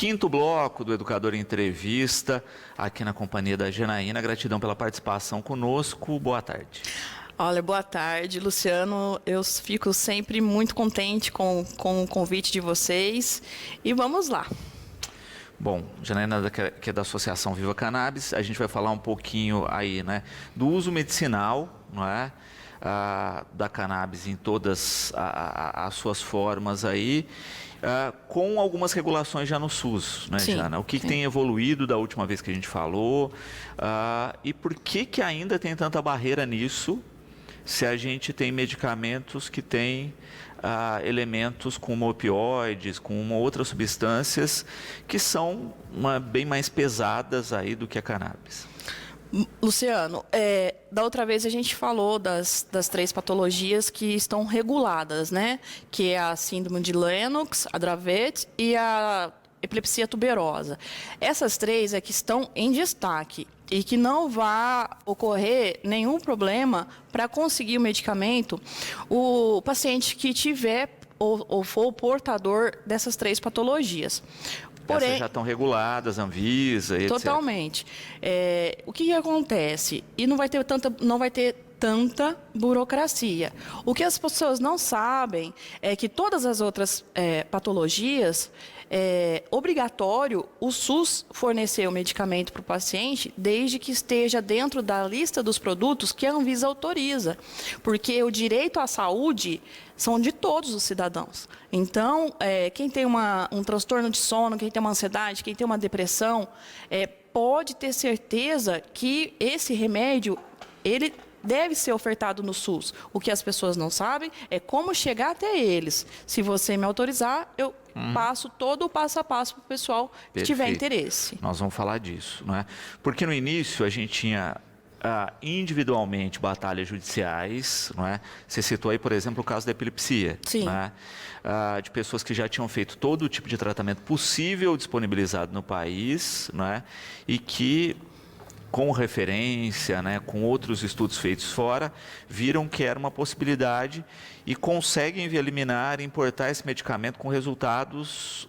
quinto bloco do Educador Entrevista, aqui na companhia da Janaína. Gratidão pela participação conosco. Boa tarde. Olha, boa tarde, Luciano. Eu fico sempre muito contente com o convite de vocês. E vamos lá. Bom, Janaína, que é da Associação Viva Cannabis, a gente vai falar um pouquinho aí, né, do uso medicinal, não é? Da cannabis em todas as suas formas aí, com algumas regulações já no SUS, né, Sim, Jana? O que sim. tem evoluído da última vez que a gente falou, e por que ainda tem tanta barreira nisso, se a gente tem medicamentos que têm elementos como opioides, como outras substâncias que são bem mais pesadas aí do que a cannabis? Luciano, da outra vez a gente falou das 3 patologias que estão reguladas, né? Que é a síndrome de Lennox, a Dravet e a epilepsia tuberosa. Essas 3 é que estão em destaque e que não vai ocorrer nenhum problema para conseguir o medicamento o paciente que tiver ou for o portador dessas 3 patologias. Porém, essas já estão reguladas, Anvisa e totalmente. O que acontece? E não vai ter tanta burocracia. O que as pessoas não sabem é que todas as outras patologias, é obrigatório o SUS fornecer o medicamento para o paciente desde que esteja dentro da lista dos produtos que a Anvisa autoriza. Porque o direito à saúde são de todos os cidadãos. Então, quem tem um transtorno de sono, quem tem uma ansiedade, quem tem uma depressão, pode ter certeza que esse remédio, ele deve ser ofertado no SUS. O que as pessoas não sabem é como chegar até eles. Se você me autorizar, eu passo todo o passo a passo para o pessoal que tiver interesse. Nós vamos falar disso, não é? Porque no início a gente tinha individualmente batalhas judiciais, não é? Você citou aí, por exemplo, o caso da epilepsia. Sim. Não é? De pessoas que já tinham feito todo o tipo de tratamento possível disponibilizado no país, não é? E que, com referência, né, com outros estudos feitos fora, viram que era uma possibilidade e conseguem eliminar e importar esse medicamento com resultados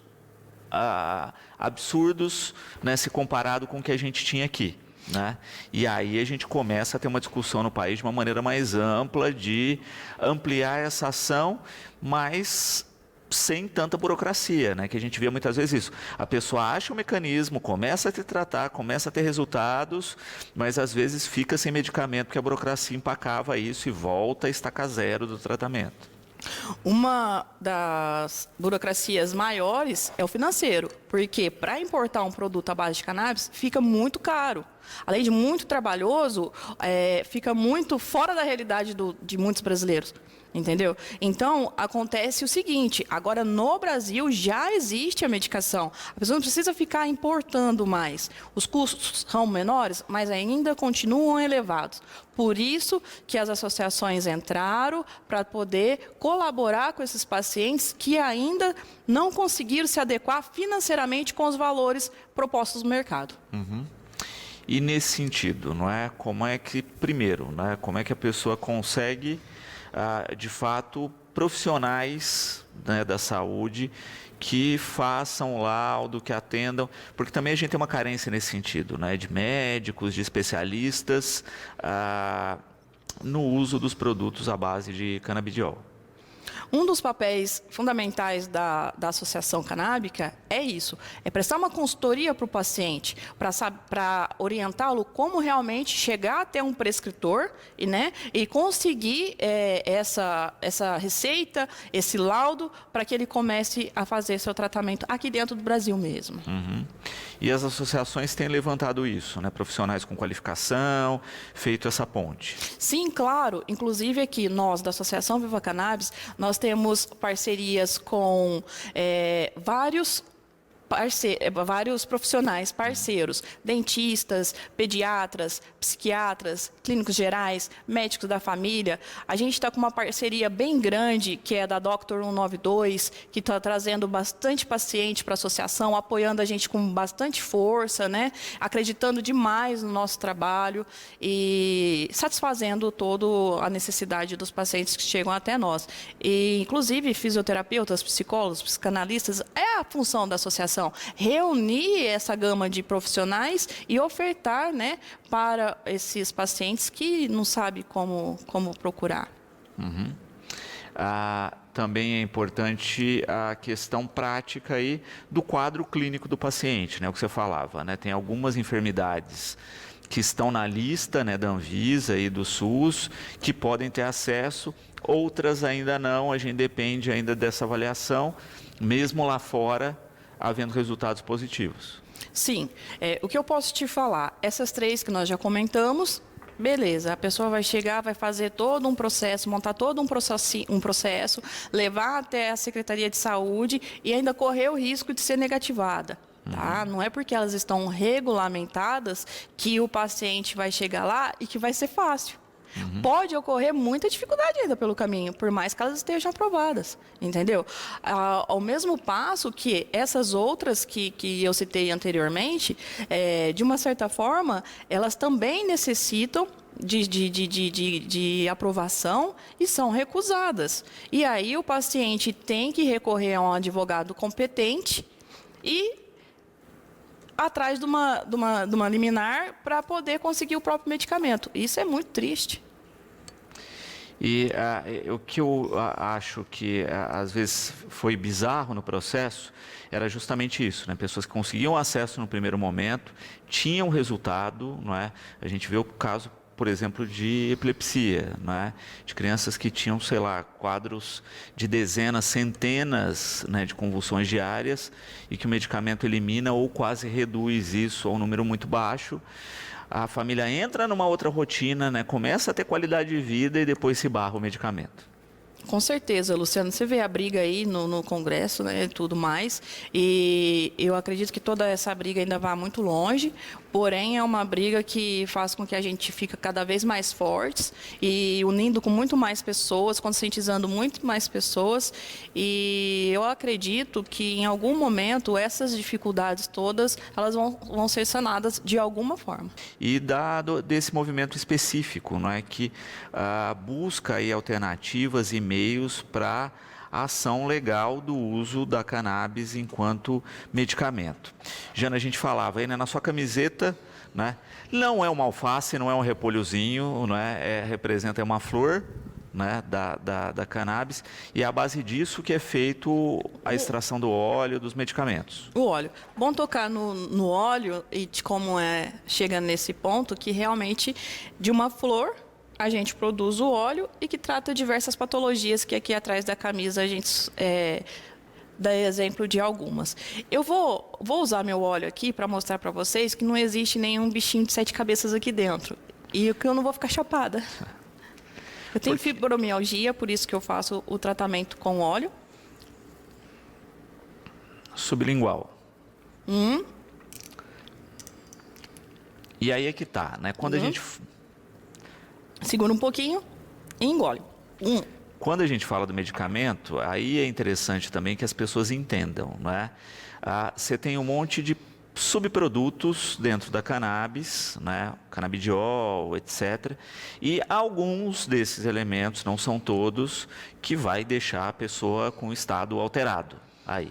absurdos, né, se comparado com o que a gente tinha aqui. Né? E aí a gente começa a ter uma discussão no país de uma maneira mais ampla, de ampliar essa ação, mas sem tanta burocracia, né? Que a gente vê muitas vezes isso. A pessoa acha o mecanismo, começa a te tratar, começa a ter resultados, mas às vezes fica sem medicamento porque a burocracia empacava isso e volta a estaca zero do tratamento. Uma das burocracias maiores é o financeiro, porque para importar um produto à base de cannabis fica muito caro. Além de muito trabalhoso, fica muito fora da realidade de muitos brasileiros. Entendeu? Então, acontece o seguinte, agora no Brasil já existe a medicação. A pessoa não precisa ficar importando mais. Os custos são menores, mas ainda continuam elevados. Por isso que as associações entraram para poder colaborar com esses pacientes que ainda não conseguiram se adequar financeiramente com os valores propostos no mercado. Uhum. E nesse sentido, não é? Como é que, primeiro, né? Como é que a pessoa consegue de fato, profissionais, né, da saúde que façam laudo, que atendam, porque também a gente tem uma carência nesse sentido, né, de médicos, de especialistas no uso dos produtos à base de canabidiol. Um dos papéis fundamentais da associação canábica é isso, é prestar uma consultoria para o paciente, para orientá-lo como realmente chegar até um prescritor e conseguir essa receita, esse laudo, para que ele comece a fazer seu tratamento aqui dentro do Brasil mesmo. Uhum. E as associações têm levantado isso, né? Profissionais com qualificação, feito essa ponte. Sim, claro. Inclusive aqui, nós da Associação Viva Cannabis, nós temos parcerias com vários profissionais parceiros, dentistas, pediatras, psiquiatras, clínicos gerais, médicos da família. A gente está com uma parceria bem grande, que é da Dr. 192, que está trazendo bastante paciente para a associação, apoiando a gente com bastante força, né? Acreditando demais no nosso trabalho e satisfazendo toda a necessidade dos pacientes que chegam até nós. E, inclusive, fisioterapeutas, psicólogos, psicanalistas, é a função da associação. situação. Reunir essa gama de profissionais e ofertar, né, para esses pacientes que não sabem como procurar. Também é importante a questão prática aí do quadro clínico do paciente, né? O que você falava, né? Tem algumas enfermidades que estão na lista, né, da Anvisa e do SUS, que podem ter acesso, outras ainda não, a gente depende ainda dessa avaliação, mesmo lá fora, havendo resultados positivos. Sim, o que eu posso te falar, essas 3 que nós já comentamos, beleza, a pessoa vai chegar, vai fazer todo um processo, montar todo um processo, levar até a Secretaria de Saúde e ainda correr o risco de ser negativada. Tá? Não é porque elas estão regulamentadas que o paciente vai chegar lá e que vai ser fácil. Pode ocorrer muita dificuldade ainda pelo caminho, por mais que elas estejam aprovadas, entendeu? Ao mesmo passo que essas outras que eu citei anteriormente, de uma certa forma, elas também necessitam de aprovação e são recusadas. E aí o paciente tem que recorrer a um advogado competente e atrás de uma liminar para poder conseguir o próprio medicamento. Isso é muito triste. E o que eu acho que às vezes foi bizarro no processo era justamente isso, né? Pessoas que conseguiam acesso no primeiro momento, tinham resultado, não é? A gente vê o caso, por exemplo, de epilepsia, não é? De crianças que tinham, sei lá, quadros de dezenas, centenas, né, de convulsões diárias e que o medicamento elimina ou quase reduz isso a um número muito baixo. A família entra numa outra rotina, né, começa a ter qualidade de vida e depois se barra o medicamento. Com certeza, Luciano, você vê a briga aí no Congresso, né, e tudo mais, e eu acredito que toda essa briga ainda vai muito longe, porém é uma briga que faz com que a gente fique cada vez mais fortes e unindo com muito mais pessoas, conscientizando muito mais pessoas, e eu acredito que em algum momento essas dificuldades todas, elas vão ser sanadas de alguma forma. E desse movimento específico, não é, que busca aí alternativas e meios para a ação legal do uso da cannabis enquanto medicamento. Jana, a gente falava aí, né, na sua camiseta, né, não é uma alface, não é um repolhozinho, não é, representa uma flor, né, da cannabis, e é a base disso que é feito a extração do óleo dos medicamentos. O óleo. Bom tocar no óleo e de como chega nesse ponto que realmente de uma flor a gente produz o óleo e que trata diversas patologias que aqui atrás da camisa a gente dá exemplo de algumas. Eu vou usar meu óleo aqui para mostrar para vocês que não existe nenhum bichinho de 7 cabeças aqui dentro e que eu não vou ficar chapada. Eu tenho fibromialgia, por isso que eu faço o tratamento com óleo. Sublingual. E aí é que tá, né? Quando a gente... Segura um pouquinho e engole. Quando a gente fala do medicamento, aí é interessante também que as pessoas entendam, não é? Você tem um monte de subprodutos dentro da cannabis, né? Canabidiol, etc. E alguns desses elementos, não são todos, que vai deixar a pessoa com o estado alterado. Aí,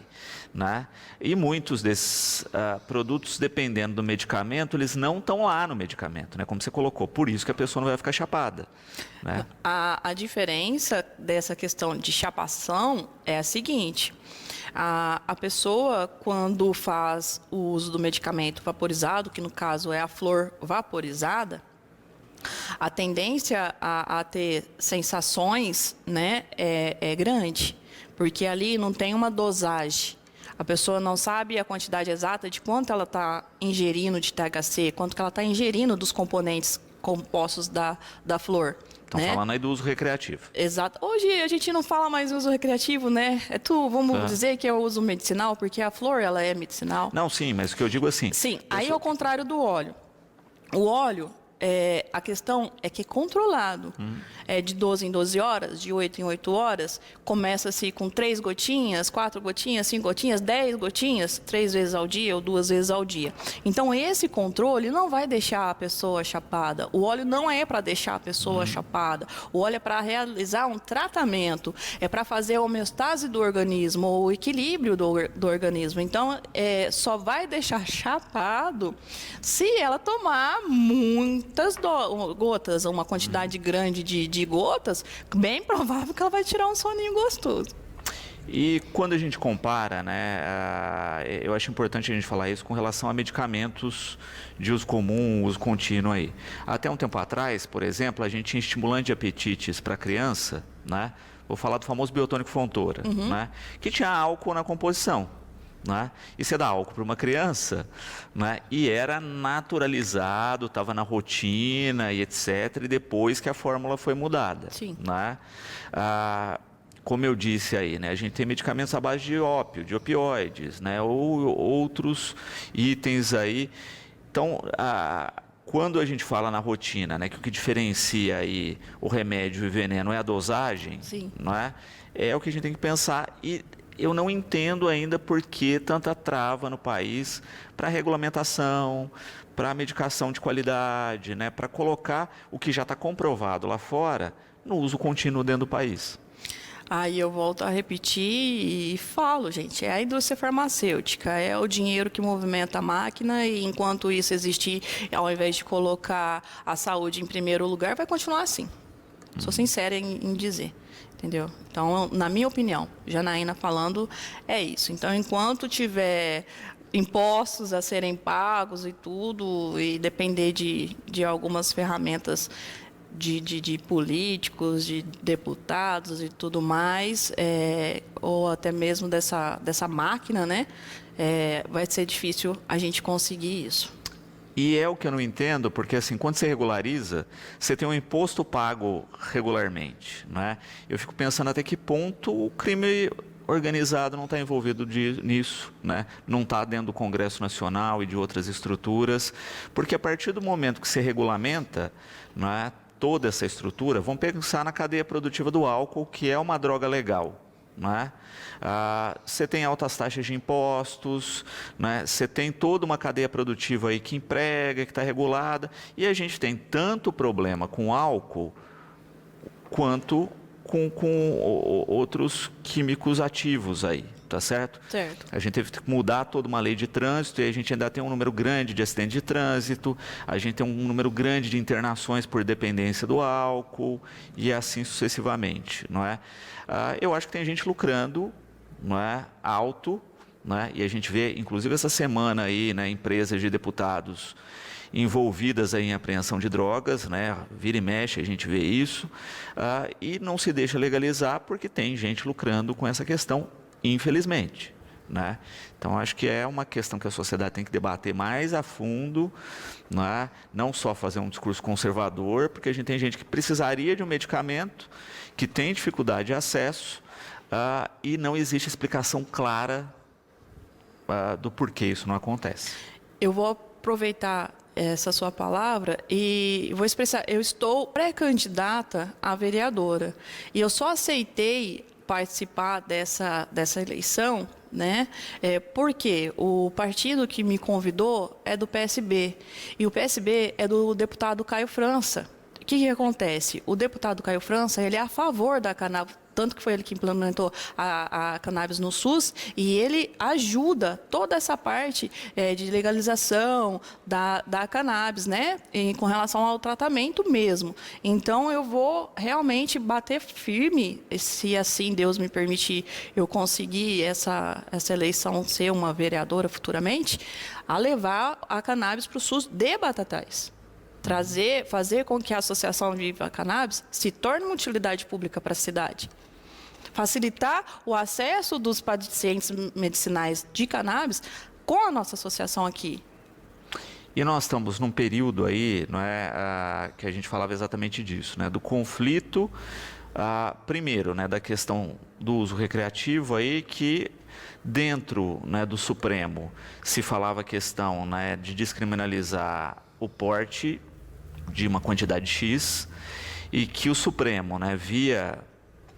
né? E muitos desses produtos, dependendo do medicamento, eles não estão lá no medicamento, né? Como você colocou, por isso que a pessoa não vai ficar chapada, né? A diferença dessa questão de chapação é a seguinte: a pessoa, quando faz o uso do medicamento vaporizado, que no caso é a flor vaporizada, a tendência a ter sensações, né, é grande. Porque ali não tem uma dosagem. A pessoa não sabe a quantidade exata de quanto ela está ingerindo de THC, quanto que ela está ingerindo dos componentes compostos da flor. Estão falando aí do uso recreativo. Exato. Hoje a gente não fala mais uso recreativo, né? Vamos dizer que é o uso medicinal, porque a flor ela é medicinal. Não, sim, mas o que eu digo assim... Sim, aí ao contrário do óleo. O óleo, a questão é que é controlado. É de 12 em 12 horas, de 8 em 8 horas, começa-se com 3 gotinhas, 4 gotinhas, 5 gotinhas, 10 gotinhas, 3 vezes ao dia ou 2 vezes ao dia. Então, esse controle não vai deixar a pessoa chapada. O óleo não é para deixar a pessoa chapada. O óleo é para realizar um tratamento, é para fazer a homeostase do organismo, ou o equilíbrio do organismo. Então, só vai deixar chapado se ela tomar muitas gotas, uma quantidade grande de gotas, bem provável que ela vai tirar um soninho gostoso. E quando a gente compara, né, eu acho importante a gente falar isso com relação a medicamentos de uso comum, uso contínuo aí. Até um tempo atrás, por exemplo, a gente tinha estimulante de apetites para criança, né? Vou falar do famoso biotônico Fontoura, né? Que tinha álcool na composição. Né? E você dá álcool para uma criança, né? E era naturalizado, estava na rotina e etc. E depois que a fórmula foi mudada. Sim. Né? Como eu disse aí, né? A gente tem medicamentos à base de ópio, de opioides, né? Ou outros itens aí. Então, quando a gente fala na rotina, né, que o que diferencia aí o remédio e o veneno é a dosagem, Sim. não é? É o que a gente tem que pensar. E eu não entendo ainda por que tanta trava no país para regulamentação, para medicação de qualidade, né, para colocar o que já está comprovado lá fora no uso contínuo dentro do país. Aí eu volto a repetir e falo, gente, é a indústria farmacêutica, é o dinheiro que movimenta a máquina e enquanto isso existir, ao invés de colocar a saúde em primeiro lugar, vai continuar assim. Sou sincera em dizer. Entendeu? Então, na minha opinião, Janaína falando, é isso. Então, enquanto tiver impostos a serem pagos e tudo, e depender de algumas ferramentas de políticos, de deputados e tudo mais, ou até mesmo dessa máquina, né? Vai ser difícil a gente conseguir isso. E é o que eu não entendo, porque assim, quando você regulariza, você tem um imposto pago regularmente, né? Eu fico pensando até que ponto o crime organizado não está envolvido nisso, né? Não está dentro do Congresso Nacional e de outras estruturas, porque a partir do momento que você regulamenta, né, toda essa estrutura, vamos pensar na cadeia produtiva do álcool, que é uma droga legal. Né? Você tem altas taxas de impostos, né? Você tem toda uma cadeia produtiva aí que emprega, que está regulada, e a gente tem tanto problema com álcool quanto com outros químicos ativos aí, tá certo? Certo. A gente teve que mudar toda uma lei de trânsito e a gente ainda tem um número grande de acidentes de trânsito, a gente tem um número grande de internações por dependência do álcool e assim sucessivamente, não é? Eu acho que tem gente lucrando, não é, alto, né? E a gente vê, inclusive essa semana aí, né, empresas de deputados envolvidas aí em apreensão de drogas, né? Vira e mexe a gente vê isso, e não se deixa legalizar porque tem gente lucrando com essa questão, infelizmente. Né? Então, acho que é uma questão que a sociedade tem que debater mais a fundo, né? Não só fazer um discurso conservador, porque a gente tem gente que precisaria de um medicamento, que tem dificuldade de acesso, e não existe explicação clara do porquê isso não acontece. Eu vou aproveitar essa sua palavra e vou expressar, eu estou pré-candidata a vereadora e eu só aceitei participar dessa eleição, né? Porque o partido que me convidou é do PSB e o PSB é do deputado Caio França. O que acontece? O deputado Caio França, ele é a favor da cannabis, tanto que foi ele que implementou a cannabis no SUS, e ele ajuda toda essa parte de legalização da cannabis, né? Com relação ao tratamento mesmo. Então, eu vou realmente bater firme, se assim Deus me permitir eu conseguir essa eleição ser uma vereadora futuramente, a levar a cannabis para o SUS de Batatais. Fazer com que a Associação Viva Cannabis se torne uma utilidade pública para a cidade. Facilitar o acesso dos pacientes medicinais de cannabis com a nossa associação aqui. E nós estamos num período aí, não é, que a gente falava exatamente disso, né, do conflito, primeiro, né, da questão do uso recreativo aí, que dentro, né, do Supremo se falava a questão, né, de descriminalizar o porte de uma quantidade X e que o Supremo, né, via,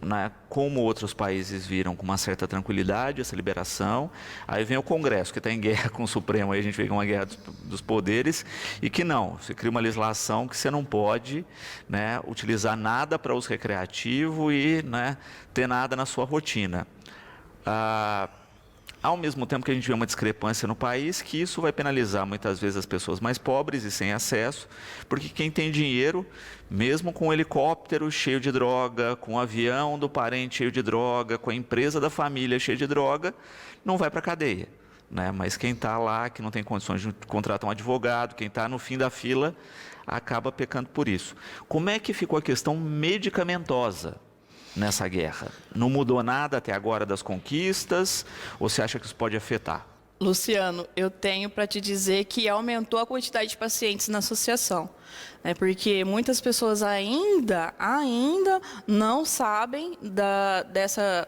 né, como outros países viram com uma certa tranquilidade essa liberação. Aí vem o Congresso, que está em guerra com o Supremo, aí a gente vê uma guerra dos poderes, e que não, você cria uma legislação que você não pode, né, utilizar nada para uso recreativo e, né, ter nada na sua rotina. Ao mesmo tempo que a gente vê uma discrepância no país, que isso vai penalizar muitas vezes as pessoas mais pobres e sem acesso, porque quem tem dinheiro, mesmo com um helicóptero cheio de droga, com o avião do parente cheio de droga, com a empresa da família cheia de droga, não vai para a cadeia, né? Mas quem está lá, que não tem condições de contratar um advogado, quem está no fim da fila, acaba pecando por isso. Como é que ficou a questão medicamentosa nessa guerra? Não mudou nada até agora das conquistas? Ou você acha que isso pode afetar? Luciano, eu tenho para te dizer que aumentou a quantidade de pacientes na associação, né? Porque muitas pessoas ainda não sabem dessa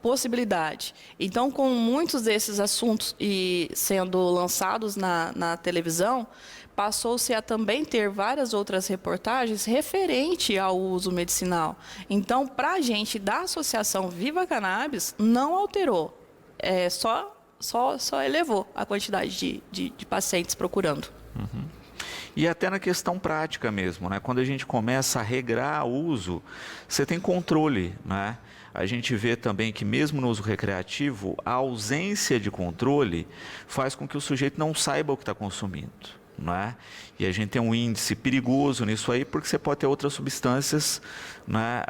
possibilidade. Então, com muitos desses assuntos sendo lançados na televisão, passou-se a também ter várias outras reportagens referente ao uso medicinal. Então, para a gente da Associação Viva Cannabis, não alterou, só elevou a quantidade de pacientes procurando. Uhum. E até na questão prática mesmo, né? Quando a gente começa a regrar o uso, você tem controle, né? A gente vê também que mesmo no uso recreativo, a ausência de controle faz com que o sujeito não saiba o que está consumindo, né? E a gente tem um índice perigoso nisso aí, porque você pode ter outras substâncias, né,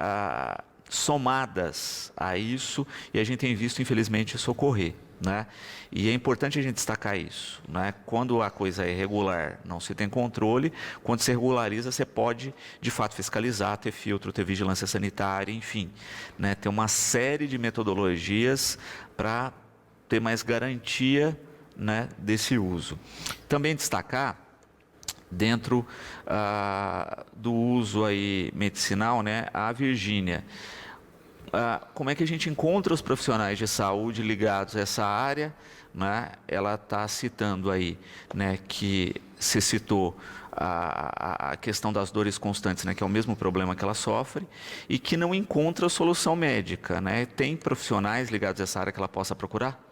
somadas a isso, e a gente tem visto, infelizmente, isso ocorrer, né? E é importante a gente destacar isso, né? Quando a coisa é irregular, não se tem controle. Quando se regulariza, você pode, de fato, fiscalizar, ter filtro, ter vigilância sanitária, enfim, né? Ter uma série de metodologias para ter mais garantia, né, desse uso. Também destacar, dentro do uso aí medicinal, né, a Virgínia. Como é que a gente encontra os profissionais de saúde ligados a essa área, né? Ela está citando aí, né, que se citou a questão das dores constantes, né, que é o mesmo problema que ela sofre, e que não encontra solução médica, né? Tem profissionais ligados a essa área que ela possa procurar?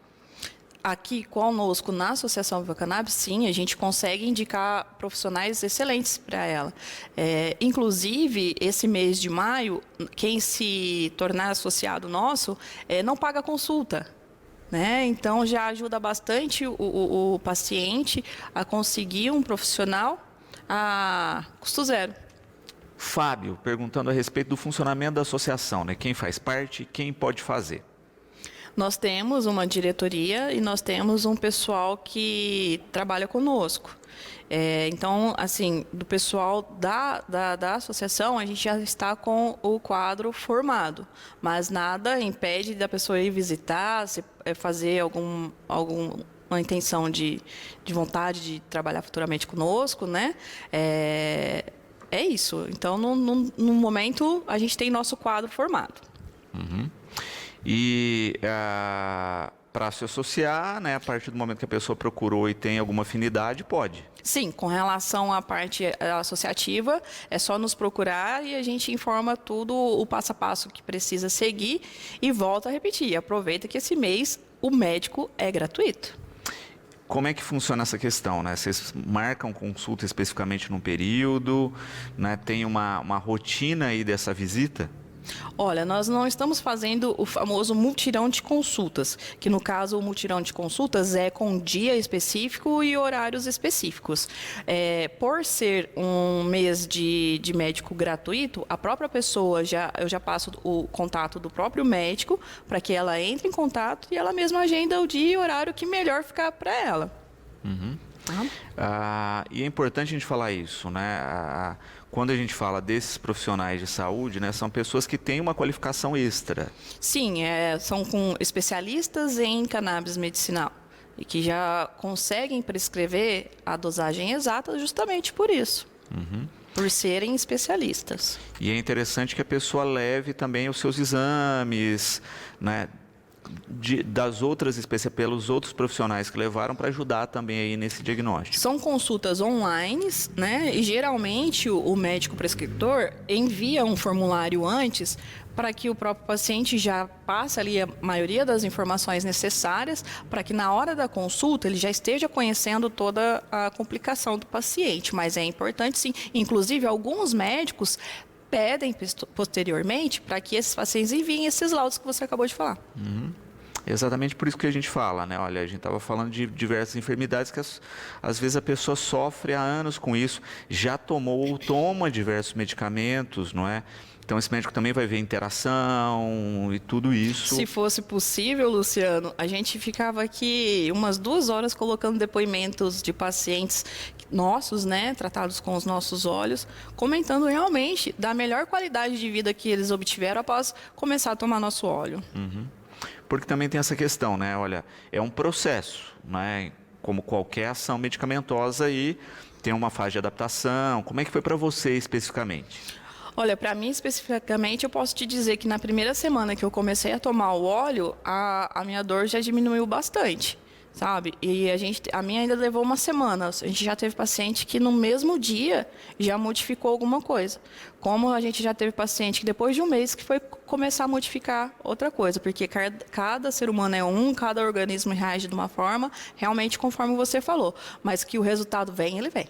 Aqui conosco na Associação Viva Cannabis, sim, a gente consegue indicar profissionais excelentes para ela. Inclusive, esse mês de maio, quem se tornar associado nosso não paga consulta, né? Então, já ajuda bastante o paciente a conseguir um profissional a custo zero. Fábio, perguntando a respeito do funcionamento da associação, né? Quem faz parte, quem pode fazer? Nós temos uma diretoria e nós temos um pessoal que trabalha conosco. Então, assim, do pessoal da associação, a gente já está com o quadro formado, mas nada impede da pessoa ir visitar, fazer alguma intenção de vontade de trabalhar futuramente conosco, né? É isso. Então, no momento, a gente tem nosso quadro formado. Uhum. E para se associar, né, a partir do momento que a pessoa procurou e tem alguma afinidade, pode? Sim, com relação à parte associativa, é só nos procurar e a gente informa tudo, o passo a passo que precisa seguir, e volta a repetir. Aproveita que esse mês o médico é gratuito. Como é que funciona essa questão, né? Vocês marcam consulta especificamente num período, né? Tem uma rotina aí dessa visita? Olha, nós não estamos fazendo o famoso mutirão de consultas, que no caso o mutirão de consultas é com dia específico e horários específicos. Por ser um mês de médico gratuito, a própria pessoa, eu já passo o contato do próprio médico para que ela entre em contato e ela mesma agenda o dia e horário que melhor ficar para ela. Uhum. E é importante a gente falar isso, né? Quando a gente fala desses profissionais de saúde, né, são pessoas que têm uma qualificação extra. Sim, são com especialistas em cannabis medicinal e que já conseguem prescrever a dosagem exata justamente por isso, por serem especialistas. E é interessante que a pessoa leve também os seus exames, né? das outras espécies, pelos outros profissionais que levaram para ajudar também aí nesse diagnóstico? São consultas online, né? E geralmente o médico prescritor envia um formulário antes para que o próprio paciente já passe ali a maioria das informações necessárias para que na hora da consulta ele já esteja conhecendo toda a complicação do paciente. Mas é importante sim, inclusive alguns médicos pedem posteriormente para que esses pacientes enviem esses laudos que você acabou de falar. Exatamente por isso que a gente fala, né? Olha, a gente estava falando de diversas enfermidades que às vezes a pessoa sofre há anos com isso, já tomou ou toma diversos medicamentos, não é? Então esse médico também vai ver interação e tudo isso. Se fosse possível, Luciano, a gente ficava aqui umas 2 horas colocando depoimentos de pacientes nossos, né, tratados com os nossos olhos, comentando realmente da melhor qualidade de vida que eles obtiveram após começar a tomar nosso óleo. Porque também tem essa questão, né? Olha, é um processo, né? Como qualquer ação medicamentosa aí tem uma fase de adaptação. Como é que foi para você especificamente? Olha, para mim especificamente, eu posso te dizer que na primeira semana que eu comecei a tomar o óleo, a minha dor já diminuiu bastante, sabe? E a minha ainda levou uma semana. A gente já teve paciente que no mesmo dia já modificou alguma coisa. Como a gente já teve paciente que depois de um mês que foi começar a modificar outra coisa, porque cada ser humano é cada organismo reage de uma forma, realmente conforme você falou. Mas que o resultado vem, ele vem.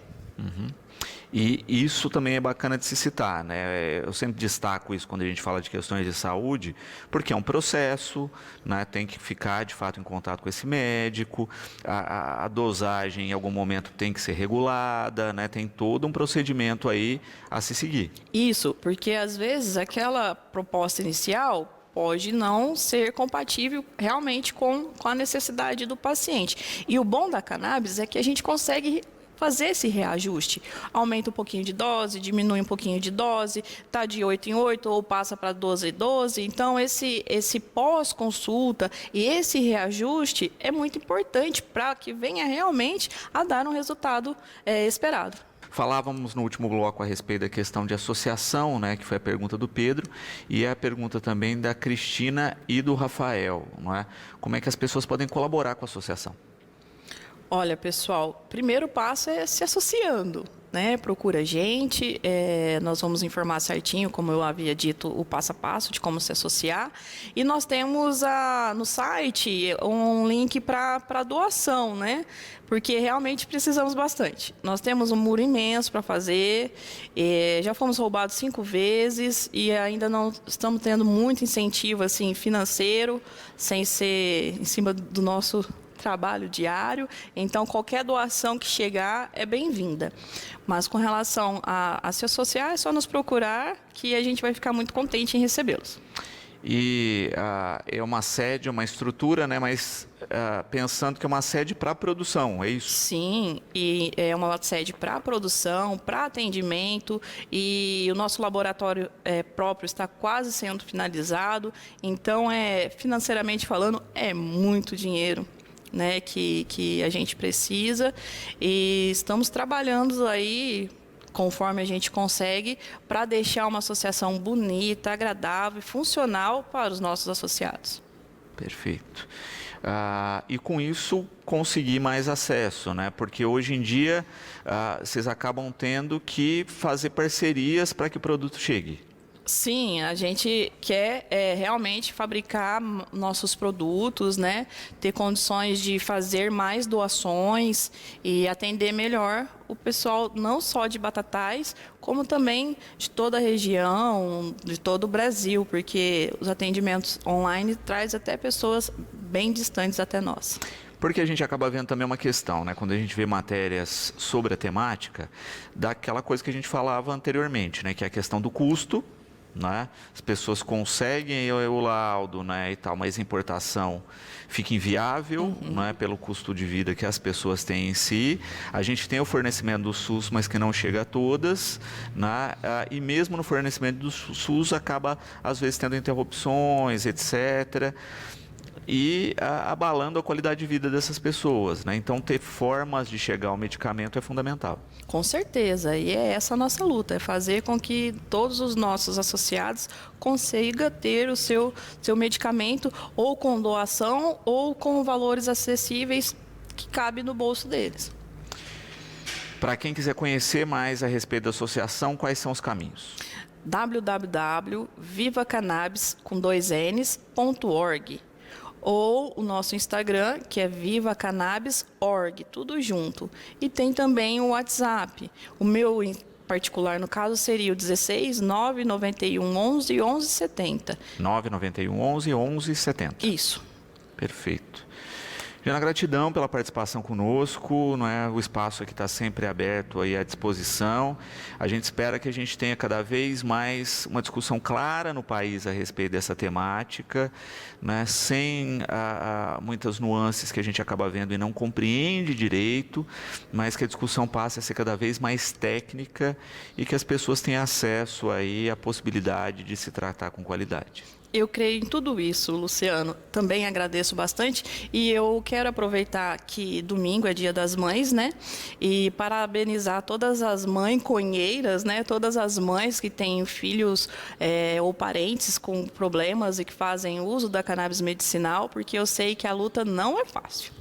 E isso também é bacana de se citar, né? Eu sempre destaco isso quando a gente fala de questões de saúde, porque é um processo, né? Tem que ficar de fato em contato com esse médico, a dosagem em algum momento tem que ser regulada, né? Tem todo um procedimento aí a se seguir. Isso, porque às vezes aquela proposta inicial pode não ser compatível realmente com a necessidade do paciente. E o bom da cannabis é que a gente consegue fazer esse reajuste. Aumenta um pouquinho de dose, diminui um pouquinho de dose, está de 8 em 8 ou passa para 12 em 12. Então, esse pós-consulta e esse reajuste é muito importante para que venha realmente a dar um resultado esperado. Falávamos no último bloco a respeito da questão de associação, né, que foi a pergunta do Pedro, e a pergunta também da Cristina e do Rafael, não é? Como é que as pessoas podem colaborar com a associação? Olha, pessoal, primeiro passo é se associando, né? Procura a gente, nós vamos informar certinho, como eu havia dito, o passo a passo de como se associar. E nós temos no site um link para doação, né? Porque realmente precisamos bastante. Nós temos um muro imenso para fazer, já fomos roubados 5 vezes e ainda não estamos tendo muito incentivo assim, financeiro, sem ser em cima do nosso trabalho diário, então qualquer doação que chegar é bem-vinda. Mas com relação a se associar, é só nos procurar que a gente vai ficar muito contente em recebê-los. E é uma sede, uma estrutura, né? Mas pensando que é uma sede para produção, é isso? Sim, e é uma sede para produção, para atendimento, e o nosso laboratório próprio está quase sendo finalizado, então, financeiramente falando, é muito dinheiro, né, que a gente precisa, e estamos trabalhando aí conforme a gente consegue para deixar uma associação bonita, agradável e funcional para os nossos associados. Perfeito. E com isso conseguir mais acesso, né? Porque hoje em dia vocês acabam tendo que fazer parcerias para que o produto chegue. Sim, a gente quer realmente fabricar nossos produtos, né? Ter condições de fazer mais doações e atender melhor o pessoal não só de Batatais, como também de toda a região, de todo o Brasil, porque os atendimentos online traz até pessoas bem distantes até nós. Porque a gente acaba vendo também uma questão, né? Quando a gente vê matérias sobre a temática, daquela coisa que a gente falava anteriormente, né? Que é a questão do custo, né? As pessoas conseguem o laudo, né, e tal, mas a importação fica inviável, né, pelo custo de vida que as pessoas têm em si. A gente tem o fornecimento do SUS, mas que não chega a todas, né? E mesmo no fornecimento do SUS acaba às vezes tendo interrupções, etc. e abalando a qualidade de vida dessas pessoas, né? Então, ter formas de chegar ao medicamento é fundamental. Com certeza, e é essa a nossa luta, é fazer com que todos os nossos associados consigam ter o seu medicamento ou com doação ou com valores acessíveis que cabem no bolso deles. Para quem quiser conhecer mais a respeito da associação, quais são os caminhos? www.vivacannabis.org ou o nosso Instagram, que é vivacannabis.org, tudo junto. E tem também o WhatsApp. O meu em particular, no caso, seria o 16 991 11 11 70. 991 11 11 70. Isso. Perfeito. Jana, gratidão pela participação conosco, não é? O espaço aqui está sempre aberto aí à disposição. A gente espera que a gente tenha cada vez mais uma discussão clara no país a respeito dessa temática, né? Sem muitas nuances que a gente acaba vendo e não compreende direito, mas que a discussão passe a ser cada vez mais técnica e que as pessoas tenham acesso aí à possibilidade de se tratar com qualidade. Eu creio em tudo isso, Luciano. Também agradeço bastante e eu quero aproveitar que domingo é Dia das Mães, né? E parabenizar todas as mãeconheiras, né? Todas as mães que têm filhos ou parentes com problemas e que fazem uso da cannabis medicinal, porque eu sei que a luta não é fácil.